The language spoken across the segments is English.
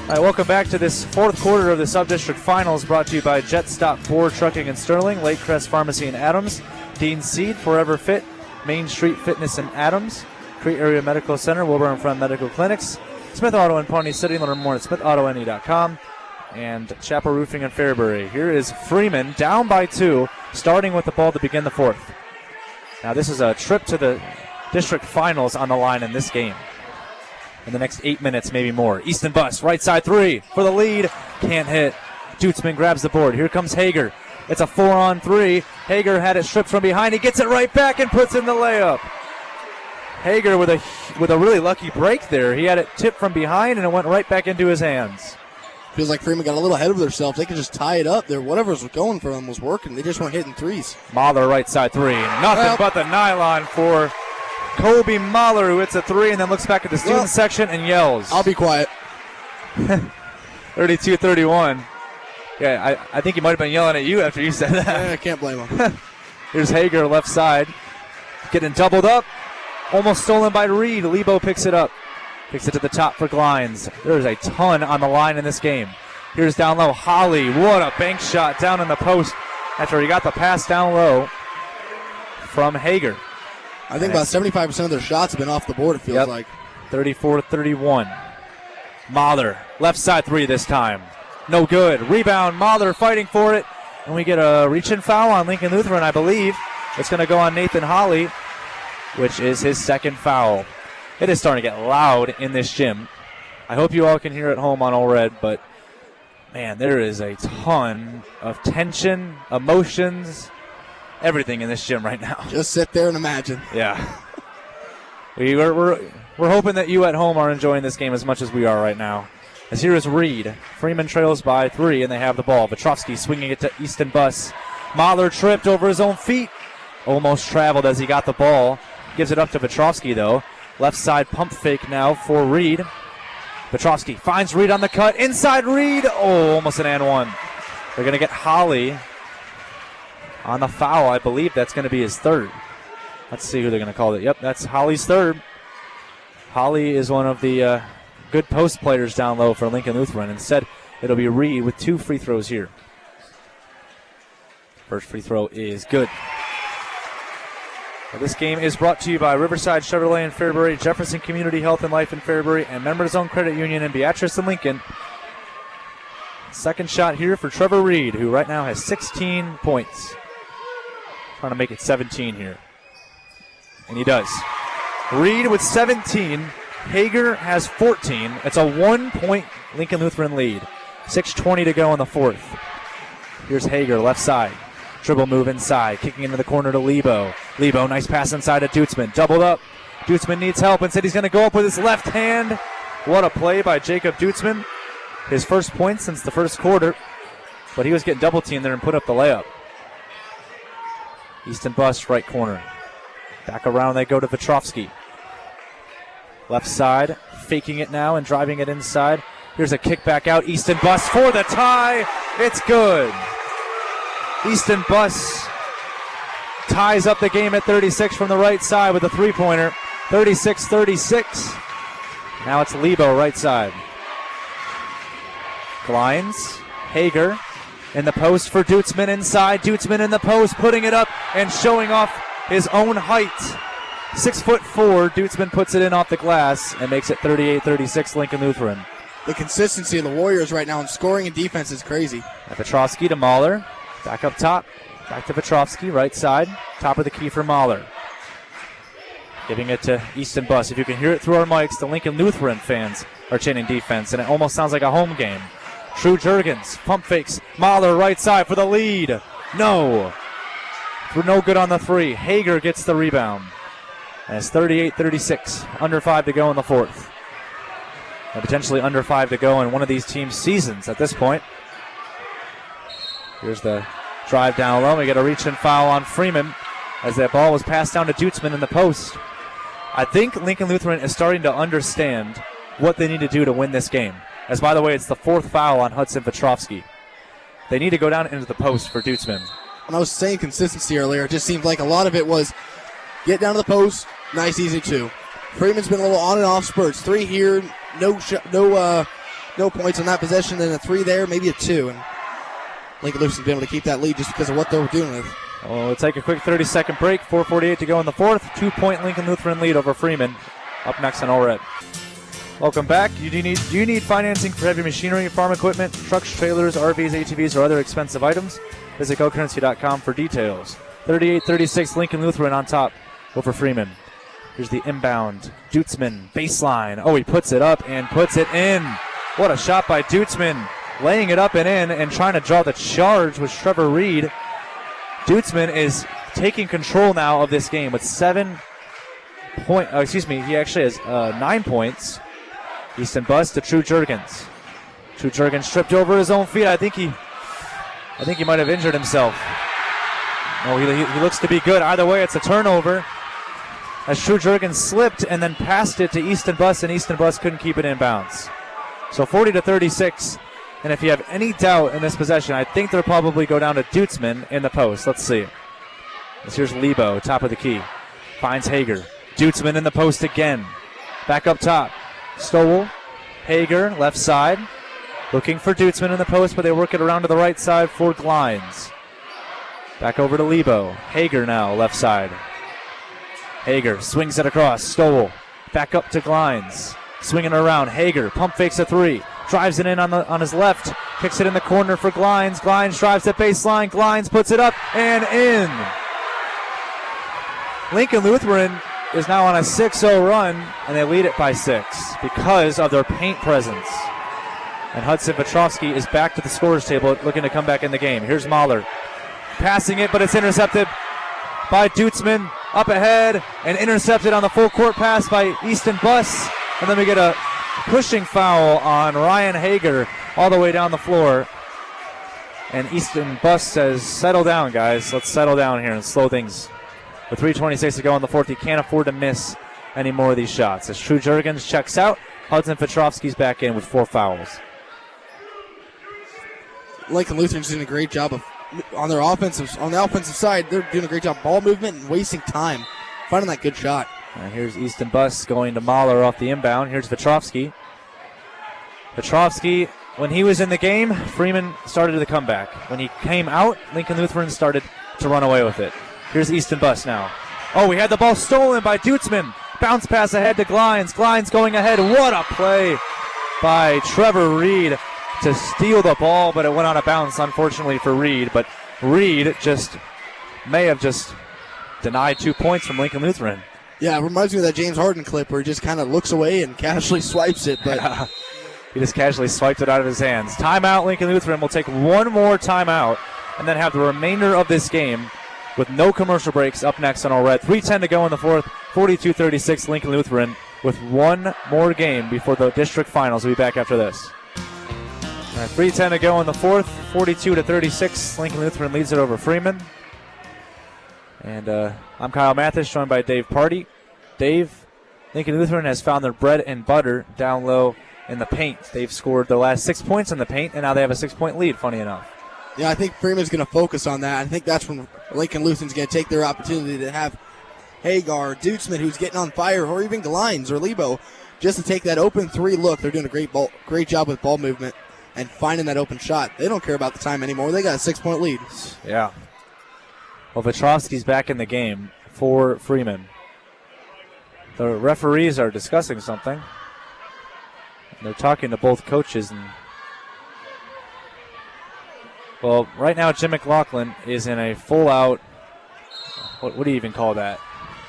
All right, welcome back to this fourth quarter of the Sub-District Finals, brought to you by Jet Stop Ford Trucking in Sterling, Lake Crest Pharmacy in Adams, Dean Seed, Forever Fit, Main Street Fitness in Adams, Crete Area Medical Center, Wilbur and Friend Medical Clinics, Smith Auto in Pawnee City, learn more at smithauto.ne.com, and Chapel Roofing in Fairbury. Here is Freeman, down by 2, starting with the ball to begin the fourth. Now this is a trip to the district finals on the line in this game. In the next 8 minutes, maybe more. Easton Bus, right side 3 for the lead. Can't hit. Dutzman grabs the board. Here comes Hager. It's a 4-on-3. Hager had it stripped from behind. He gets it right back and puts in the layup. Hager with a really lucky break there. He had it tipped from behind, and it went right back into his hands. Feels like Freeman got a little ahead of themselves. They could just tie it up there. Whatever was going for them was working. They just weren't hitting threes. Mahler, right side 3. Nothing but the nylon for Kobe Mahler, who hits a 3 and then looks back at the student section and yells. I'll be quiet. 32-31. Yeah, I think he might have been yelling at you after you said that. Yeah, I can't blame him. Here's Hager, left side. Getting doubled up. Almost stolen by Reed. Lebo picks it up. Kicks it to the top for Glines. There's a ton on the line in this game. Here's down low. Holly, what a bank shot down in the post after he got the pass down low from Hager. I think about 75% of their shots have been off the board, it feels like. 34-31. Mahler, left side 3 this time. No good. Rebound, Mahler fighting for it. And we get a reach-in foul on Lincoln Lutheran, I believe. It's going to go on Nathan Holly, which is his second foul. It is starting to get loud in this gym. I hope you all can hear at home on All Red, but, man, there is a ton of tension, emotions, everything in this gym right now. Just sit there and imagine. Yeah. We're hoping that you at home are enjoying this game as much as we are right now. As here is Reed. Freeman trails by 3, and they have the ball. Petrovsky swinging it to Easton Bus. Mahler tripped over his own feet. Almost traveled as he got the ball. Gives it up to Petrovsky, though. Left side pump fake now for Reed. Petrovsky finds Reed on the cut. Inside Reed. Oh, almost an and one. They're going to get Holly on the foul. I believe that's going to be his third. Let's see who they're going to call it. Yep, that's Holly's third. Holly is one of the good post players down low for Lincoln Lutheran. Instead, it'll be Reed with 2 free throws here. First free throw is good. Well, this game is brought to you by Riverside Chevrolet in Fairbury, Jefferson Community Health and Life in Fairbury, and Members Owned Credit Union in Beatrice and Lincoln. Second shot here for Trevor Reed, who right now has 16 points. Trying to make it 17 here. And he does. Reed with 17. Hager has 14. It's a 1-point Lincoln Lutheran lead. 6:20 to go in the fourth. Here's Hager, left side. Dribble move inside, kicking into the corner to Lebo. Lebo, nice pass inside to Dutzman. Doubled up. Dutzman needs help and said he's going to go up with his left hand. What a play by Jacob Dutzman. His first point since the first quarter. But he was getting double teamed there and put up the layup. Easton Bus, right corner. Back around they go to Petrovsky. Left side, faking it now and driving it inside. Here's a kick back out. Easton Bus for the tie. It's good. Easton Bus ties up the game at 36 from the right side with a three-pointer. 36-36. Now it's Lebo right side. Glines, Hager in the post for Dutzman inside. Dutzman in the post, putting it up and showing off his own height. 6'4", Dutzman puts it in off the glass and makes it 38-36 Lincoln Lutheran. The consistency of the Warriors right now in scoring and defense is crazy. Petrovsky to Mahler. Back up top. Back to Petrovsky, right side. Top of the key for Mahler. Giving it to Easton Bus. If you can hear it through our mics, the Lincoln Lutheran fans are chanting defense, and it almost sounds like a home game. True Jurgens, pump fakes. Mahler right side for the lead. No. For no good on the 3. Hager gets the rebound. And it's 38-36. Under 5 to go in the fourth. And potentially under 5 to go in one of these teams' seasons at this point. Here's the drive down low. We get a reach and foul on Freeman as that ball was passed down to Dutzman in the post. I think Lincoln Lutheran is starting to understand what they need to do to win this game. As, by the way, it's the 4th foul on Hudson Petrovsky. They need to go down into the post for Dutzman. When I was saying consistency earlier, it just seemed like a lot of it was get down to the post, nice, easy 2. Freeman's been a little on and off spurts. 3 here, no no points on that possession, then a 3 there, maybe a 2. And Lincoln Luther's been able to keep that lead just because of what they were doing with. Well, we'll take a quick 30-second break. 4:48 to go in the fourth. 2-point Lincoln Lutheran lead over Freeman. Up next on All Red. Welcome back. Do you need financing for heavy machinery, farm equipment, trucks, trailers, RVs, ATVs, or other expensive items? Visit GoCurrency.com for details. 38-36, Lincoln Lutheran on top over Freeman. Here's the inbound. Dutzman, baseline. Oh, he puts it up and puts it in. What a shot by Dutzman. Laying it up and in and trying to draw the charge was Trevor Reed. Dutzman is taking control now of this game with 7 points. He actually has 9 points. Easton Bus to True Jurgens. True Jurgens tripped over his own feet. I think he might have injured himself. Oh, he looks to be good. Either way, it's a turnover. As True Jurgens slipped and then passed it to Easton Bus, and Easton Bus couldn't keep it in bounds. So 40-36. And if you have any doubt in this possession, I think they'll probably go down to Dutzman in the post. Let's see. Here's Lebo, top of the key. Finds Hager. Dutzman in the post again. Back up top. Stowell, Hager, left side. Looking for Dutzman in the post, but they work it around to the right side for Glines. Back over to Lebo. Hager now, left side. Hager swings it across. Stowell, back up to Glines. Swinging it around. Hager, pump fakes a 3. Drives it in on his left. Kicks it in the corner for Glines. Glines drives at baseline. Glines puts it up and in. Lincoln Lutheran is now on a 6-0 run, and they lead it by 6 because of their paint presence. And Hudson Petrovsky is back to the scorer's table looking to come back in the game. Here's Mahler passing it, but it's intercepted by Dutzman. Up ahead and intercepted on the full court pass by Easton Bus. And then we get a pushing foul on Ryan Hager all the way down the floor. And Easton Bus says, settle down, guys. Let's settle down here and slow things. With 3:26 to go in the fourth, he can't afford to miss any more of these shots. As True Jurgens checks out, Hudson Petrovsky's back in with 4 fouls. Lincoln Lutheran's doing a great job on the offensive side. They're doing a great job ball movement and wasting time, finding that good shot. Here's Easton Bus going to Mahler off the inbound. Here's Petrovsky. Petrovsky, when he was in the game, Freeman started the comeback. When he came out, Lincoln Lutheran started to run away with it. Here's Easton Bus now. Oh, we had the ball stolen by Dutzman. Bounce pass ahead to Glines. Glines going ahead. What a play by Trevor Reed to steal the ball, but it went out of bounds, unfortunately, for Reed. But Reed may have denied 2 points from Lincoln Lutheran. Yeah, it reminds me of that James Harden clip where he just kind of looks away and casually swipes it. But he just casually swiped it out of his hands. Timeout, Lincoln Lutheran will take one more timeout and then have the remainder of this game with no commercial breaks up next on All Red. 3:10 to go in the fourth. 42-36 Lincoln Lutheran with one more game before the district finals. We'll be back after this. All right, 3:10 to go in the fourth. 42-36 Lincoln Lutheran leads it over Freeman. And I'm Kyle Mathas, joined by Dave Party. Dave, Lincoln Lutheran has found their bread and butter down low in the paint. They've scored their last 6 points in the paint, and now they have a 6-point lead, funny enough. Yeah, I think Freeman's going to focus on that. I think that's when Lincoln Lutheran's going to take their opportunity to have Hagar, Dutzman, who's getting on fire, or even Glines or Lebo, just to take that open 3 look. They're doing a great job with ball movement and finding that open shot. They don't care about the time anymore. They got a 6-point lead. Yeah. Well, Petrovsky's back in the game for Freeman. The referees are discussing something. They're talking to both coaches. Well, right now Jim McLaughlin is in a full-out, what do you even call that?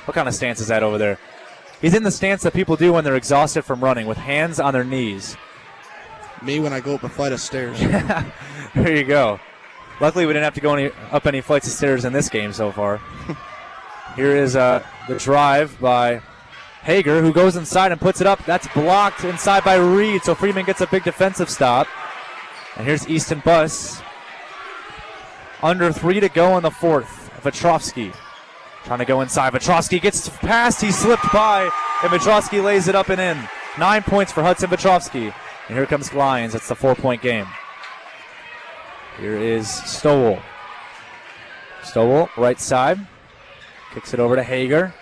What kind of stance is that over there? He's in the stance that people do when they're exhausted from running, with hands on their knees. Me when I go up a flight of stairs. There you go. Luckily, we didn't have to go up any flights of stairs in this game so far. Here is the drive by Hager, who goes inside and puts it up. That's blocked inside by Reed, so Freeman gets a big defensive stop. And here's Easton Bus. Under 3 to go in the fourth. Petrovsky trying to go inside. Petrovsky gets past. He slipped by, and Petrovsky lays it up and in. 9 points for Hudson Petrovsky. And here comes Glines. It's the 4-point game. Here is Stowell. Stowell, right side. Kicks it over to Hager.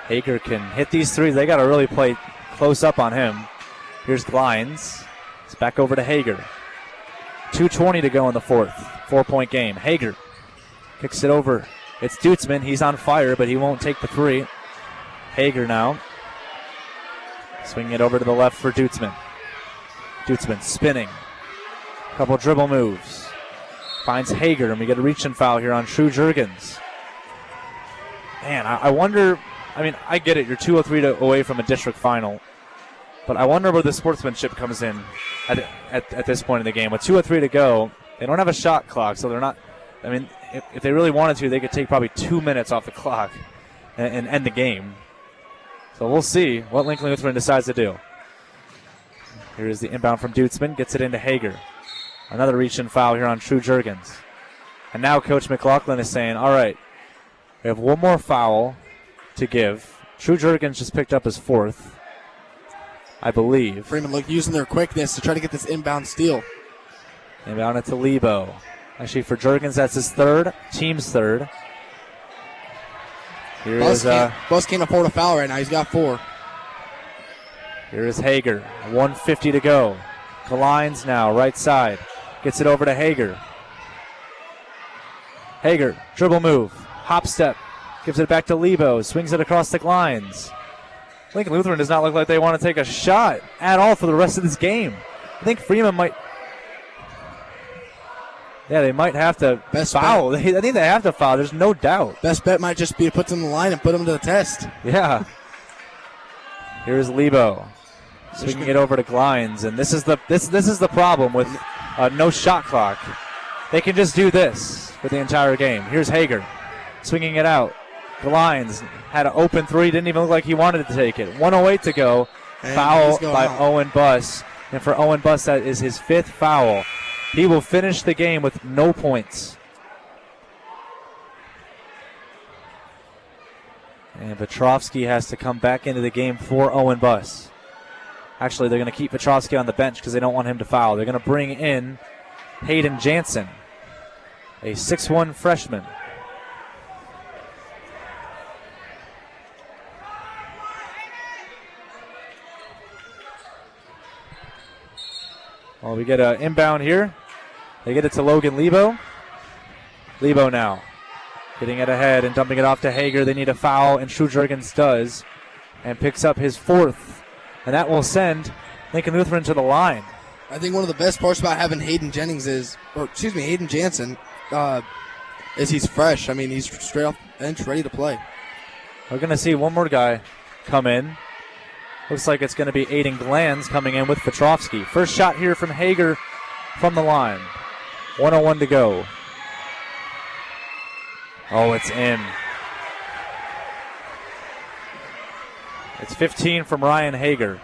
Hager can hit these threes. They got to really play close up on him. Here's Glines. It's back over to Hager. 2:20 to go in the fourth. 4-point game. Hager kicks it over. It's Dutzman. He's on fire, but he won't take the three. Hager now. Swinging it over to the left for Dutzman. Dutzman spinning. Couple dribble moves. Finds Hager, and we get a reach and foul here on True Jurgens. Man, I wonder, I mean, I get it. You're 2-3 away from a district final. But I wonder where the sportsmanship comes in at this point in the game. With 2-3 to go, they don't have a shot clock, so they're not, I mean, if they really wanted to, they could take probably 2 minutes off the clock and end the game. So we'll see what Lincoln Lutheran decides to do. Here is the inbound from Dutzman, gets it into Hager. Another reach and foul here on True Jurgens. And now Coach McLaughlin is saying, all right, we have one more foul to give. True Jurgens just picked up his fourth, I believe. Freeman using their quickness to try to get this inbound steal. Inbound it to Lebo. Actually, for Jurgens, that's his third, team's third. Here Bus can't afford a foul right now. He's got 4. Here is Hager. 1:50 to go. Glines now, right side. Gets it over to Hager. Hager, dribble move. Hop step. Gives it back to Lebo. Swings it across the Glines. Lincoln Lutheran does not look like they want to take a shot at all for the rest of this game. I think Freeman might. Yeah, they might have to foul. I think they have to foul. There's no doubt. Best bet might just be to put them in the line and put them to the test. Yeah. Here's Lebo. Swinging it over to Glines, and this is the problem with no shot clock. They can just do this for the entire game. Here's Hager. Swinging it out. Glines had an open three. Didn't even look like he wanted to take it. 1:08 to go. And foul by Owen Buss. And for Owen Buss, that is his 5th foul. He will finish the game with no points. And Petrovsky has to come back into the game for Owen Buss. Actually, they're going to keep Petrovsky on the bench because they don't want him to foul. They're going to bring in Hayden Jansen, a 6'1 freshman. Well, we get an inbound here. They get it to Logan Lebo. Lebo now getting it ahead and dumping it off to Hager. They need a foul, and True Jurgens does and picks up his 4th. And that will send Lincoln Lutheran to the line. I think one of the best parts about having Hayden Jansen is he's fresh. I mean, he's straight off the bench, ready to play. We're going to see one more guy come in. Looks like it's going to be Aiden Glines coming in with Petrovsky. First shot here from Hager from the line. 1:01 to go. Oh, it's in. It's 15 from Ryan Hager.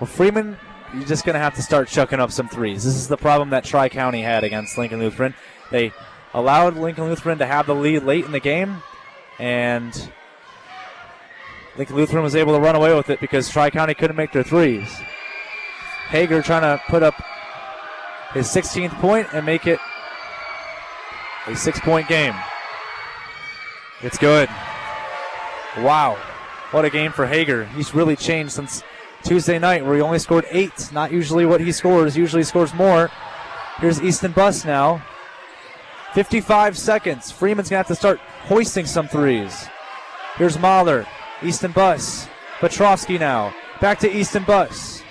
Well, Freeman, you're just going to have to start chucking up some threes. This is the problem that Tri-County had against Lincoln Lutheran. They allowed Lincoln Lutheran to have the lead late in the game, and Lincoln Lutheran was able to run away with it because Tri-County couldn't make their threes. Hager trying to put up his 16th point and make it a 6-point game. It's good. Wow. What a game for Hager. He's really changed since Tuesday night where he only scored 8. Not usually what he scores. Usually scores more. Here's Easton Buss now. 55 seconds. Freeman's going to have to start hoisting some threes. Here's Mahler. Easton Buss. Petrovsky now. Back to Easton Buss.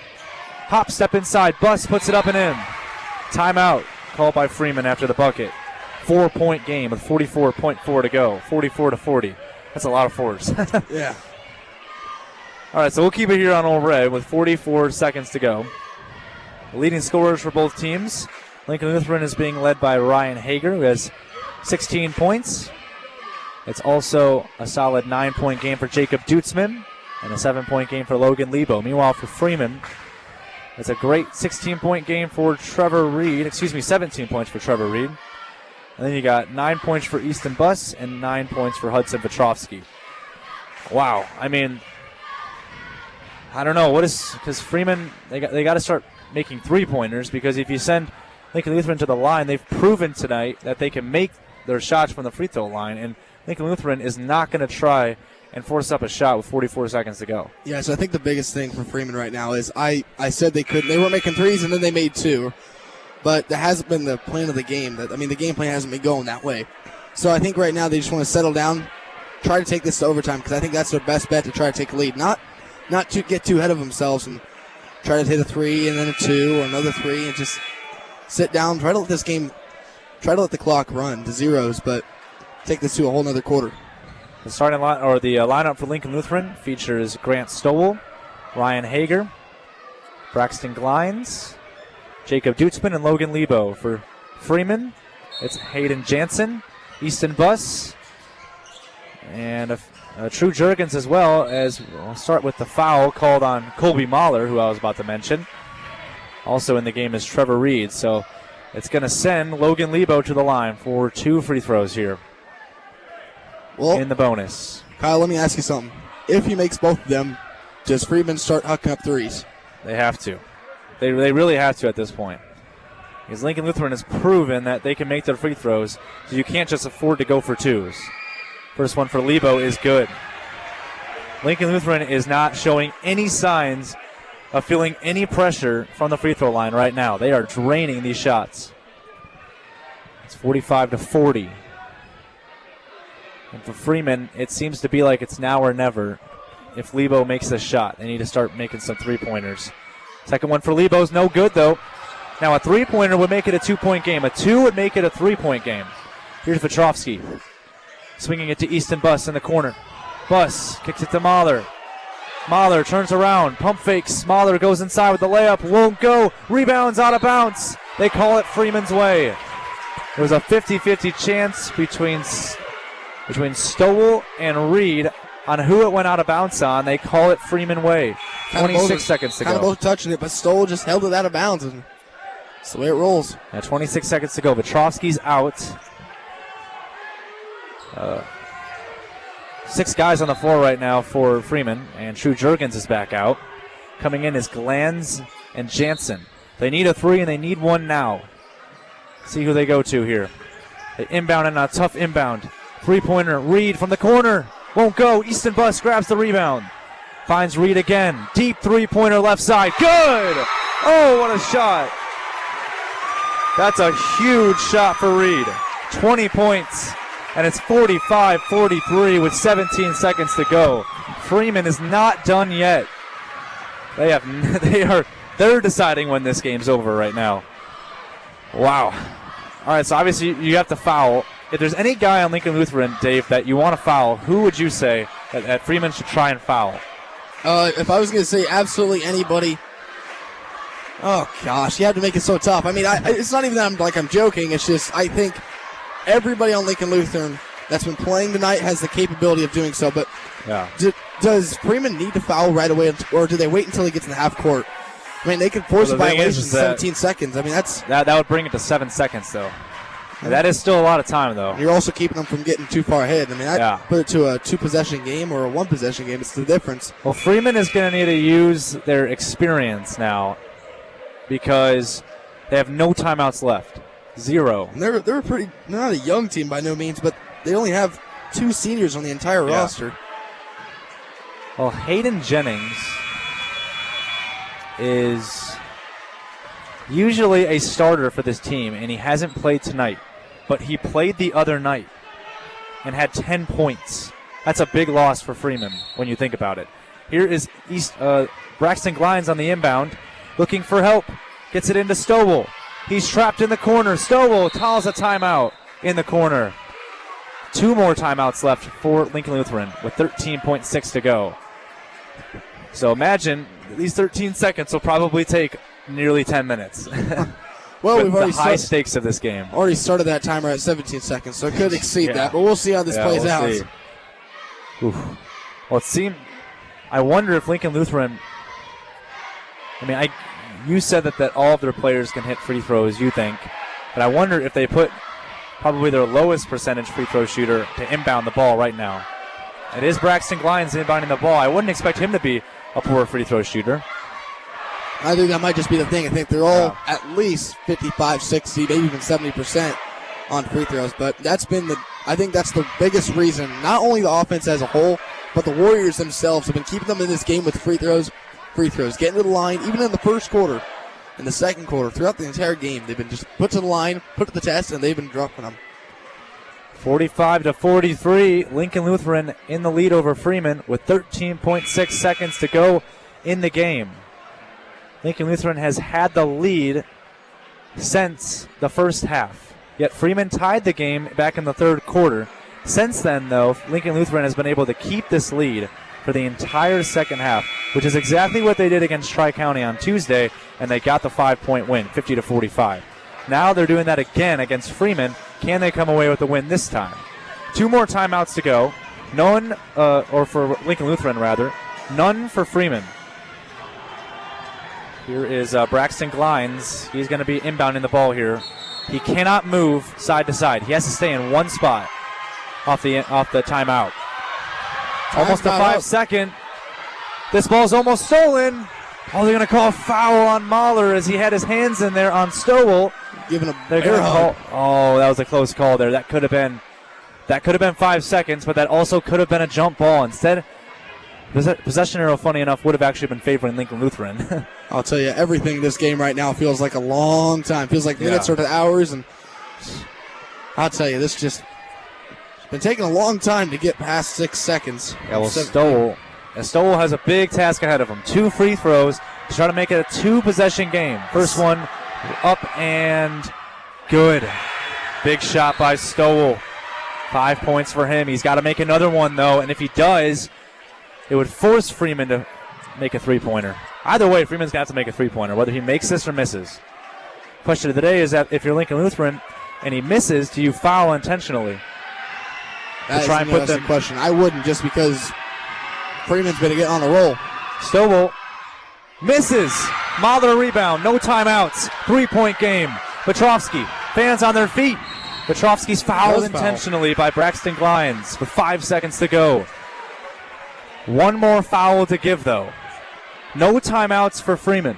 Hop step inside. Buss puts it up and in. Timeout called by Freeman after the bucket. 4-point game with 44.4 to go. 44-40. That's a lot of fours. Yeah. All right, so we'll keep it here on Old Red with 44 seconds to go. The leading scorers for both teams. Lincoln Lutheran is being led by Ryan Hager, who has 16 points. It's also a solid 9-point game for Jacob Dutzman and a 7-point game for Logan Lebo. Meanwhile, for Freeman, it's a great 16-point game for Trevor Reed. 17 points for Trevor Reed. And then you got 9 points for Easton Buss and 9 points for Hudson Petrovsky. Wow, I mean, I don't know because Freeman, they got to start making 3-pointers, because if you send Lincoln Lutheran to the line, they've proven tonight that they can make their shots from the free throw line, and Lincoln Lutheran is not going to try and force up a shot with 44 seconds to go. Yeah, so I think the biggest thing for Freeman right now is I said they weren't making threes, and then they made 2. But that hasn't been the plan of the game. The game plan hasn't been going that way. So I think right now they just want to settle down, try to take this to overtime, because I think that's their best bet to try to take a lead. Not to get too ahead of themselves and try to hit a 3 and then a 2 or another 3 and just sit down, try to let the clock run to zeros, but take this to a whole nother quarter. The starting line, or the lineup for Lincoln Lutheran features Grant Stowell, Ryan Hager, Braxton Glines, Jacob Dutzman, and Logan Lebo. For Freeman, it's Hayden Jansen, Easton Buss, and True Jurgens as well. As we'll start with the foul called on Colby Mahler, who I was about to mention. Also in the game is Trevor Reed. So it's going to send Logan Lebo to the line for 2 free throws here in the bonus. Kyle, let me ask you something. If he makes both of them, does Freeman start hucking up threes? They have to. They really have to at this point. Because Lincoln Lutheran has proven that they can make their free throws, so you can't just afford to go for 2s. First one for Lebo is good. Lincoln Lutheran is not showing any signs of feeling any pressure from the free throw line right now. They are draining these shots. It's 45-40. And for Freeman, it seems to be like it's now or never. If Lebo makes this shot, they need to start making some three-pointers. Second one for Lebo is no good, though. Now, a three-pointer would make it a 2-point game. A 2 would make it a 3-point game. Here's Vetrovsky. Swinging it to Easton Buss in the corner. Buss kicks it to Mahler. Mahler turns around. Pump fakes. Mahler goes inside with the layup. Won't go. Rebounds out of bounds. They call it Freeman's way. There was a 50-50 chance between Stowell and Reed on who it went out of bounds on. They call it Freeman way. 26 seconds to go. Kind of both touching it, but Stowell just held it out of bounds. And that's the way it rolls. Now 26 seconds to go. Vetrovsky's out. 6 guys on the floor right now for Freeman, and True Jurgens is back out. Coming in is Glans and Jansen. They need a 3 and they need 1 now. See who they go to here. They inbound and a tough inbound. Three-pointer, Reed from the corner. Won't go. Easton Buss grabs the rebound. Finds Reed again. Deep three-pointer left side. Good! Oh, what a shot. That's a huge shot for Reed. 20 points. And it's 45-43 with 17 seconds to go. Freeman is not done yet. They're deciding when this game's over right now. Wow. All right, so obviously you have to foul. If there's any guy on Lincoln Lutheran, Dave, that you want to foul, who would you say that Freeman should try and foul? If I was going to say absolutely anybody, oh gosh, you have to make it so tough. I mean, it's not even that I'm joking. It's just I think everybody on Lincoln Lutheran that's been playing tonight has the capability of doing so. But yeah. Does Freeman need to foul right away, or do they wait until he gets in the half court? I mean, they could force a violation in 17 seconds. I mean, that would bring it to 7 seconds, though. That is still a lot of time, though. You're also keeping them from getting too far ahead. I mean, put it to a 2-possession game or a 1-possession game. It's the difference. Well, Freeman is going to need to use their experience now because they have no timeouts left. 0. And they're not a young team by no means, but they only have 2 seniors on the entire roster. Well, Hayden Jennings is usually a starter for this team, and he hasn't played tonight. But he played the other night and had 10 points. That's a big loss for Freeman when you think about it. Here is Braxton Glines on the inbound, looking for help. Gets it into Stowell. He's trapped in the corner. Stowell calls a timeout in the corner. 2 more timeouts left for Lincoln Lutheran with 13.6 to go. So imagine these 13 seconds will probably take nearly 10 minutes. Well, we've already high stakes of this game. Already started that timer at 17 seconds, so it could exceed that. But we'll see how this plays out. Well, I wonder if Lincoln Lutheran. I mean, you said that all of their players can hit free throws. You think, but I wonder if they put probably their lowest percentage free throw shooter to inbound the ball right now. It is Braxton Glines inbounding the ball. I wouldn't expect him to be a poor free throw shooter. I think that might just be the thing. I think they're all at least 55, 60, maybe even 70% on free throws. But I think that's the biggest reason, not only the offense as a whole, but the Warriors themselves have been keeping them in this game with free throws, getting to the line, even in the first quarter, in the second quarter, throughout the entire game. They've been just put to the line, put to the test, and they've been dropping them. 45-43, Lincoln Lutheran in the lead over Freeman with 13.6 seconds to go in the game. Lincoln Lutheran has had the lead since the first half, yet Freeman tied the game back in the third quarter. Since then, though, Lincoln Lutheran has been able to keep this lead for the entire second half, which is exactly what they did against Tri-County on Tuesday, and they got the 5-point win, 50-45. Now they're doing that again against Freeman. Can they come away with the win this time? 2 more timeouts to go. None, or for Lincoln Lutheran rather, none for Freeman. Here is Braxton Glines. He's going to be inbounding the ball here. He cannot move side to side. He has to stay in one spot off the timeout. Almost a 5-second. This ball's almost stolen. Oh, they're going to call a foul on Mahler as he had his hands in there on Stowell. Giving a call. Oh, that was a close call there. That could have been 5 seconds, but that also could have been a jump ball. Instead, possession arrow, funny enough, would have actually been favoring Lincoln Lutheran. I'll tell you, everything in this game right now feels like a long time. Feels like minutes or to hours, and I'll tell you, this just been taking a long time to get past 6 seconds. Yeah, well, Stowell has a big task ahead of him. 2 free throws to try to make it a 2-possession game. First one up and good. Big shot by Stowell. 5 points for him. He's got to make another one, though, and if he does, it would force Freeman to make a three-pointer. Either way, Freeman's got to make a three-pointer, whether he makes this or misses. Question of the day is that if you're Lincoln Lutheran and he misses, do you foul intentionally? That is an interesting question. I wouldn't, just because Freeman's going to get on a roll. Stowell misses. Mahler rebound. No timeouts. 3-point game. Petrovsky. Fans on their feet. Petrovsky's fouled intentionally by Braxton Glines with 5 seconds to go. One more foul to give, though. No timeouts for Freeman.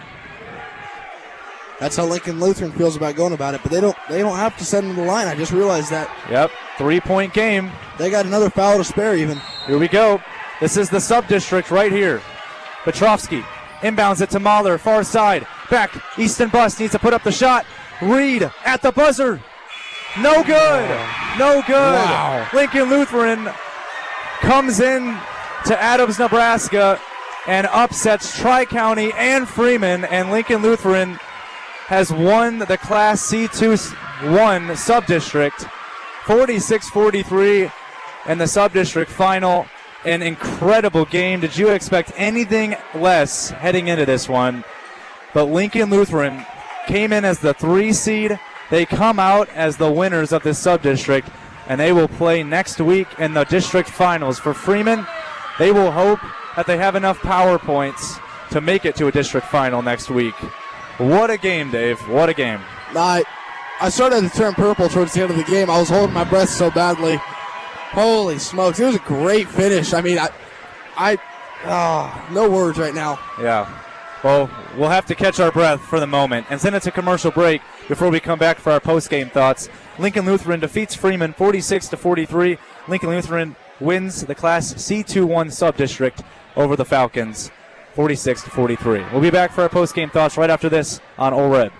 That's how Lincoln Lutheran feels about going about it, but they don't have to send him to the line. I just realized that. Yep, 3-point game. They got another foul to spare even. Here we go. This is the sub-district right here. Petrovsky inbounds it to Mahler, far side. Back, Easton Bus needs to put up the shot. Reed at the buzzer. No good. No good. Wow. Lincoln Lutheran comes in to Adams, Nebraska, and upsets Tri-County and Freeman, and Lincoln Lutheran has won the Class C2-1 sub-district, 46-43 in the sub-district final. An incredible game. Did you expect anything less heading into this one? But Lincoln Lutheran came in as the 3 seed. They come out as the winners of this sub-district, and they will play next week in the district finals. For Freeman, they will hope that they have enough power points to make it to a district final next week. What a game, Dave. What a game. I started to turn purple towards the end of the game. I was holding my breath so badly. Holy smokes. It was a great finish. I mean, no words right now. Yeah. Well, we'll have to catch our breath for the moment and send it to commercial break before we come back for our post-game thoughts. Lincoln Lutheran defeats Freeman 46-43. Lincoln Lutheran wins the Class C2-1 sub-district over the Falcons 46-43. We'll be back for our post-game thoughts right after this on Ole Red.